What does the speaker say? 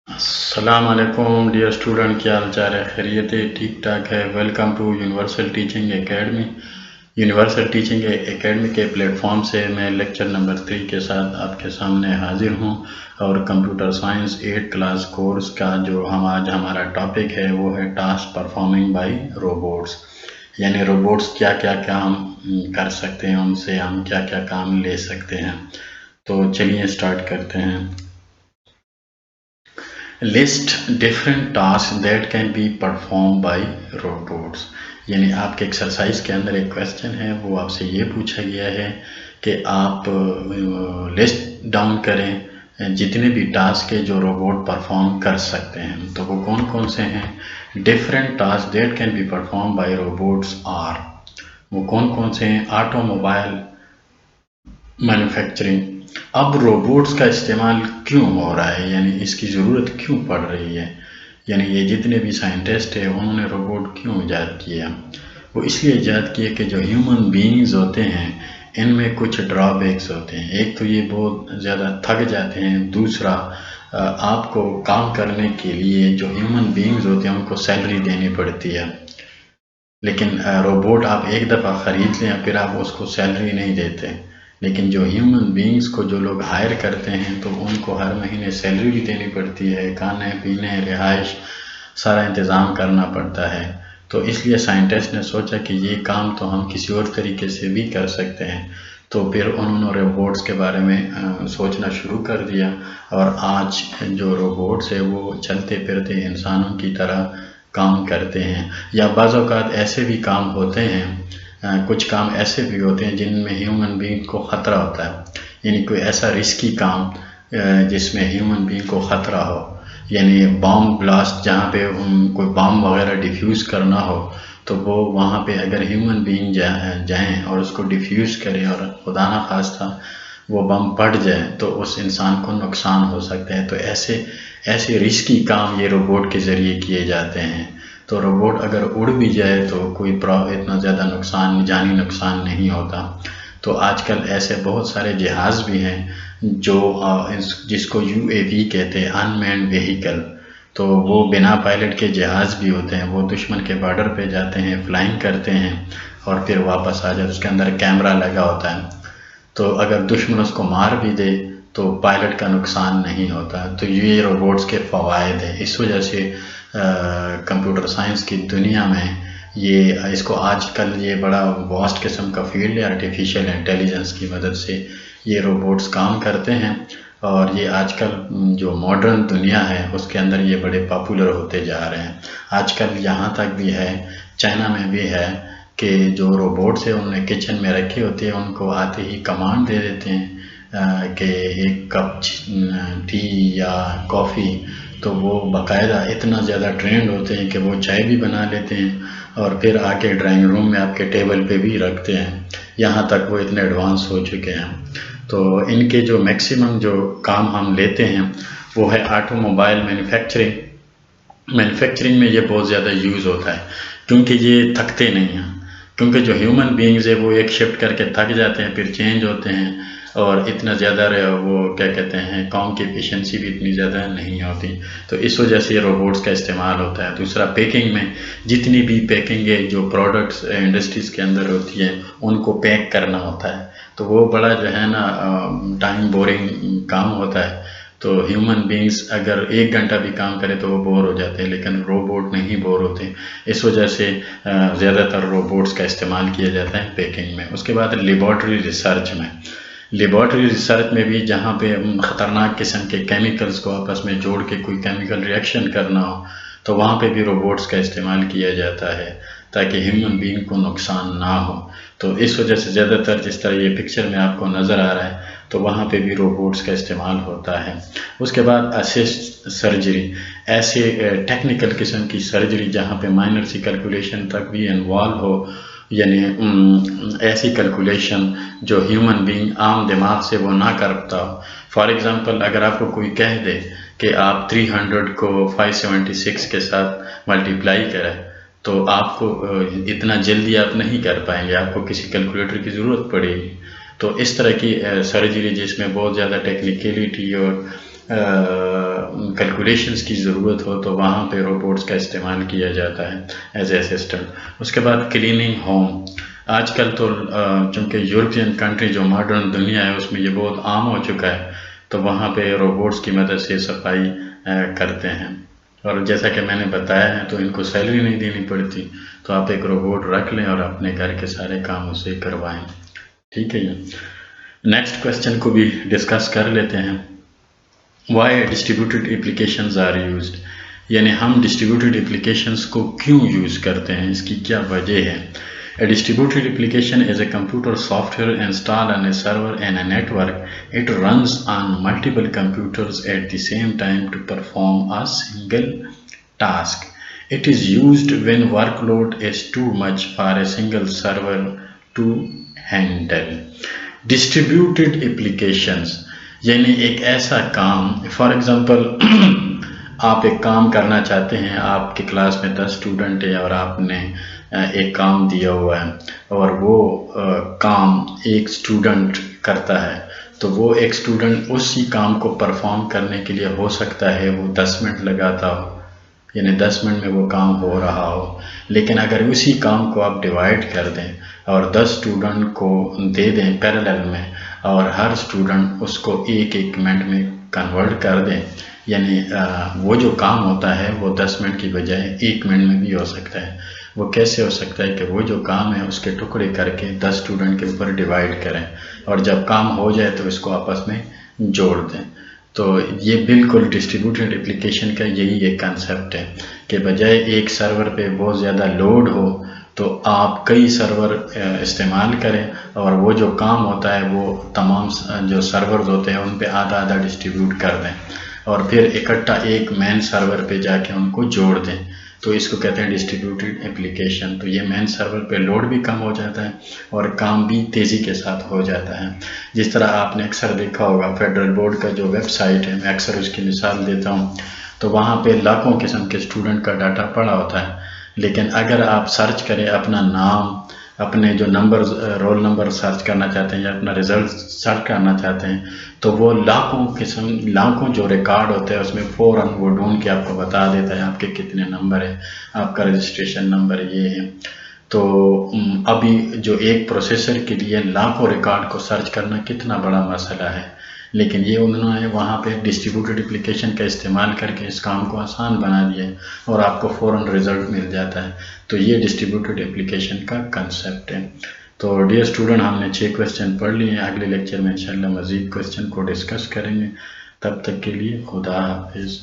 السلام علیکم dear student, کیا حال چال ہے؟ خیریت ہے؟ ٹھیک ٹھاک ہے؟ Welcome to universal teaching academy. Universal teaching academy کے پلیٹ فارم سے میں لیکچر نمبر 3 کے ساتھ آپ کے سامنے حاضر ہوں، اور کمپیوٹر سائنس 8 کلاس کورس کا جو آج ہمارا ٹاپک ہے وہ ہے ٹاسک پرفارمنگ بائی روبوٹس، یعنی روبوٹس کیا کیا کام کر سکتے ہیں، ان سے ہم کیا کیا کام لے سکتے ہیں۔ تو چلیے اسٹارٹ کرتے ہیں۔ List different task that can be perform by robots, یعنی آپ کے ایکسرسائز کے اندر ایک کویسچن ہے، وہ آپ سے یہ پوچھا گیا ہے کہ آپ لسٹ ڈاؤن کریں جتنے بھی ٹاسک ہے جو روبوٹ پرفارم کر سکتے ہیں۔ تو وہ کون کون سے ہیں؟ Different task that can be perform by robots are, وہ کون کون سے ہیں؟ Automobile manufacturing. اب روبوٹس کا استعمال کیوں ہو رہا ہے، یعنی اس کی ضرورت کیوں پڑ رہی ہے، یعنی یہ جتنے بھی سائنٹسٹ ہیں انہوں نے روبوٹ کیوں ایجاد کیا؟ وہ اس لیے ایجاد کیے کہ جو ہیومن بینگز ہوتے ہیں ان میں کچھ ڈرا بیکس ہوتے ہیں۔ ایک تو یہ بہت زیادہ تھک جاتے ہیں، دوسرا آپ کو کام کرنے کے لیے جو ہیومن بینگز ہوتے ہیں ان کو سیلری دینی پڑتی ہے، لیکن روبوٹ آپ ایک دفعہ خرید لیں پھر آپ اس کو سیلری نہیں دیتے، لیکن جو ہیومن بینگز کو جو لوگ ہائر کرتے ہیں تو ان کو ہر مہینے سیلری بھی دینی پڑتی ہے، کھانے پینے رہائش سارا انتظام کرنا پڑتا ہے۔ تو اس لیے سائنٹسٹ نے سوچا کہ یہ کام تو ہم کسی اور طریقے سے بھی کر سکتے ہیں، تو پھر انہوں نے روبوٹس کے بارے میں سوچنا شروع کر دیا، اور آج جو روبوٹس ہے وہ چلتے پھرتے انسانوں کی طرح کام کرتے ہیں، یا بعض اوقات ایسے بھی کام ہوتے ہیں، کچھ کام ایسے بھی ہوتے ہیں جن میں ہیومن بینگ کو خطرہ ہوتا ہے، یعنی کوئی ایسا رسکی کام جس میں ہیومن بینگ کو خطرہ ہو، یعنی بام بلاسٹ، جہاں پہ کوئی بام وغیرہ ڈیفیوز کرنا ہو تو وہ وہاں پہ اگر ہیومن بینگ جائیں اور اس کو ڈیفیوز کریں اور خدا نخواستہ وہ بم پھٹ جائے تو اس انسان کو نقصان ہو سکتا ہے۔ تو ایسے رسکی کام یہ روبوٹ کے ذریعے کیے جاتے ہیں۔ تو روبوٹ اگر اڑ بھی جائے تو کوئی اتنا زیادہ جانی نقصان نہیں ہوتا۔ تو آج کل ایسے بہت سارے جہاز بھی ہیں جو جس کو UAV کہتے ہیں، ان مینڈ ویہیکل، تو وہ بنا پائلٹ کے جہاز بھی ہوتے ہیں، وہ دشمن کے بارڈر پہ جاتے ہیں، فلائنگ کرتے ہیں اور پھر واپس آ جاتے، اس کے اندر کیمرہ لگا ہوتا ہے، تو اگر دشمن اس کو مار بھی دے تو پائلٹ کا نقصان نہیں ہوتا۔ تو یہ روبوٹس کے فوائد ہیں، اس وجہ سے کمپیوٹر سائنس کی دنیا میں اس کو آج کل یہ بڑا واسٹ قسم کا فیلڈ ہے، آرٹیفیشیل انٹیلیجنس کی مدد سے یہ روبوٹس کام کرتے ہیں، اور یہ آج کل جو ماڈرن دنیا ہے اس کے اندر یہ بڑے پاپولر ہوتے جا رہے ہیں۔ آج کل یہاں تک بھی ہے، چائنا میں بھی ہے، کہ جو روبوٹس ہیں انہوں نے کچن میں رکھے ہوتے ہیں، ان کو آتے ہی کمانڈ دے دیتے ہیں کہ ایک کپ ٹی یا کافی، تو وہ باقاعدہ اتنا زیادہ ٹرینڈ ہوتے ہیں کہ وہ چائے بھی بنا لیتے ہیں اور پھر آ کے ڈرائنگ روم میں آپ کے ٹیبل پہ بھی رکھتے ہیں، یہاں تک وہ اتنے ایڈوانس ہو چکے ہیں۔ تو ان کے جو میکسیمم جو کام ہم لیتے ہیں وہ ہے آٹو موبائل مینوفیکچرنگ میں یہ بہت زیادہ یوز ہوتا ہے، کیونکہ یہ تھکتے نہیں ہیں، کیونکہ جو ہیومن بینگز ہے وہ ایک شفٹ کر کے تھک جاتے ہیں پھر چینج ہوتے ہیں، اور اتنا زیادہ وہ کیا کہتے ہیں کام کی ایفیشنسی بھی اتنی زیادہ نہیں ہوتی، تو اس وجہ سے یہ روبوٹس کا استعمال ہوتا ہے۔ دوسرا پیکنگ میں، جتنی بھی پیکنگ ہے جو پروڈکٹس انڈسٹریز کے اندر ہوتی ہیں ان کو پیک کرنا ہوتا ہے، تو وہ بڑا جو ہے نا ٹائم بورنگ کام ہوتا ہے، تو ہیومن بینگز اگر 1 گھنٹہ بھی کام کرے تو وہ بور ہو جاتے ہیں، لیکن روبوٹ نہیں بور ہوتے، اس وجہ سے زیادہ تر روبوٹس کا استعمال کیا جاتا ہے پیکنگ میں۔ اس کے بعد لیبارٹری ریسرچ میں بھی، جہاں پہ خطرناک قسم کے کیمیکلز کو آپس میں جوڑ کے کوئی کیمیکل ریئیکشن کرنا ہو تو وہاں پہ بھی روبوٹس کا استعمال کیا جاتا ہے تاکہ ہیومن بینگ کو نقصان نہ ہو۔ تو اس وجہ سے زیادہ تر جس طرح یہ پکچر میں آپ کو نظر آ رہا ہے تو وہاں پہ بھی روبوٹس کا استعمال ہوتا ہے۔ اس کے بعد اسسٹ سرجری، ایسے ٹیکنیکل قسم کی سرجری جہاں پہ مائنر سی کیلکولیشن تک بھی انوالو ہو، یعنی ایسی کیلکولیشن جو ہیومن بینگ عام دماغ سے وہ نہ کر پاتا ہو۔ فار ایگزامپل اگر آپ کو کوئی کہہ دے کہ آپ 300 کو 576 کے ساتھ ملٹیپلائی کریں تو آپ کو اتنا جلدی آپ نہیں کر پائیں گے، آپ کو کسی کیلکولیٹر کی ضرورت پڑے گی۔ تو اس طرح کی سرجری جس میں بہت زیادہ ٹیکنیکلٹی اور کیلکولیشنز کی ضرورت ہو تو وہاں پہ روبوٹس کا استعمال کیا جاتا ہے ایز اے اسسٹنٹ۔ اس کے بعد کلیننگ ہوم، آج کل تو چونکہ یورپین کنٹری جو ماڈرن دنیا ہے اس میں یہ بہت عام ہو چکا ہے، تو وہاں پہ روبوٹس کی مدد سے صفائی کرتے ہیں، اور جیسا کہ میں نے بتایا ہے تو ان کو سیلری نہیں دینی پڑتی، تو آپ ایک روبوٹ رکھ لیں اور اپنے گھر کے سارے کام اسے کروائیں۔ ٹھیک ہے جی، نیکسٹ کوشچن کو بھی ڈسکس کر لیتے ہیں۔ Why distributed applications are used, یعنی ہم ڈسٹریبیوٹیڈ اپلیکیشنز کو کیوں یوز کرتے ہیں، اس کی کیا وجہ ہے۔ A distributed application is a computer software installed on a server and a network. It runs on multiple computers at the same time to perform a single task. It is used when workload is too much for a single server to handle. Distributed applications یعنی ایک ایسا کام، for example آپ ایک کام کرنا چاہتے ہیں، آپ کی کلاس میں 10 اسٹوڈنٹ ہیں اور آپ نے ایک کام دیا ہوا ہے، اور وہ کام ایک اسٹوڈنٹ کرتا ہے، تو وہ ایک اسٹوڈنٹ اسی کام کو پرفارم کرنے کے لیے ہو سکتا ہے وہ 10 منٹ لگاتا ہو، یعنی 10 منٹ میں وہ کام ہو رہا ہو، لیکن اگر اسی کام کو آپ ڈیوائڈ کر دیں اور 10 اسٹوڈنٹ کو دے دیں پیرالل میں، اور ہر اسٹوڈنٹ اس کو ایک منٹ میں کنورٹ کر دیں، یعنی وہ جو کام ہوتا ہے وہ 10 منٹ کی بجائے 1 منٹ میں بھی ہو سکتا ہے۔ وہ کیسے ہو سکتا ہے کہ وہ جو کام ہے اس کے ٹکڑے کر کے 10 اسٹوڈنٹ کے اوپر ڈیوائڈ کریں، اور جب کام ہو جائے تو اس کو آپس میں جوڑ دیں۔ تو یہ بالکل ڈسٹریبیوٹیڈ اپلیکیشن کا یہی ایک کنسیپٹ ہے کہ بجائے ایک سرور پہ بہت زیادہ لوڈ ہو تو آپ کئی سرور استعمال کریں، اور وہ جو کام ہوتا ہے وہ تمام جو سرورز ہوتے ہیں ان پہ آدھا آدھا ڈسٹریبیوٹ کر دیں، اور پھر اکٹھا ایک مین سرور پہ جا کے ان کو جوڑ دیں، تو اس کو کہتے ہیں ڈسٹریبیوٹیڈ اپلیکیشن۔ تو یہ مین سرور پہ لوڈ بھی کم ہو جاتا ہے اور کام بھی تیزی کے ساتھ ہو جاتا ہے۔ جس طرح آپ نے اکثر دیکھا ہوگا فیڈرل بورڈ کا جو ویب سائٹ ہے، میں اکثر اس کی مثال دیتا ہوں، تو وہاں پہ لاکھوں قسم کے اسٹوڈنٹ کا ڈاٹا پڑا ہوتا ہے، لیکن اگر آپ سرچ کریں اپنا نام، اپنے جو نمبر رول نمبر سرچ کرنا چاہتے ہیں یا اپنا رزلٹ سرچ کرنا چاہتے ہیں، تو وہ لاکھوں جو ریکارڈ ہوتے ہیں اس میں فوراً وہ ڈھونڈ کے آپ کو بتا دیتا ہے آپ کے کتنے نمبر ہیں، آپ کا رجسٹریشن نمبر یہ ہے۔ تو ابھی جو ایک پروسیسر کے لیے لاکھوں ریکارڈ کو سرچ کرنا کتنا بڑا مسئلہ ہے، لیکن یہ انہوں نے وہاں پہ ڈسٹریبیوٹیڈ اپلیکیشن کا استعمال کر کے اس کام کو آسان بنا دیا ہے اور آپ کو فوراً رزلٹ مل جاتا ہے۔ تو یہ ڈسٹریبیوٹیڈ اپلیکیشن کا کنسیپٹ ہے۔ تو ڈیئر اسٹوڈنٹ، ہم نے 6 کویسچن پڑھ لیے ہیں، اگلے لیکچر میں انشاءاللہ مزید کویسچن کو ڈسکس کریں گے۔ تب تک کے لیے خدا حافظ۔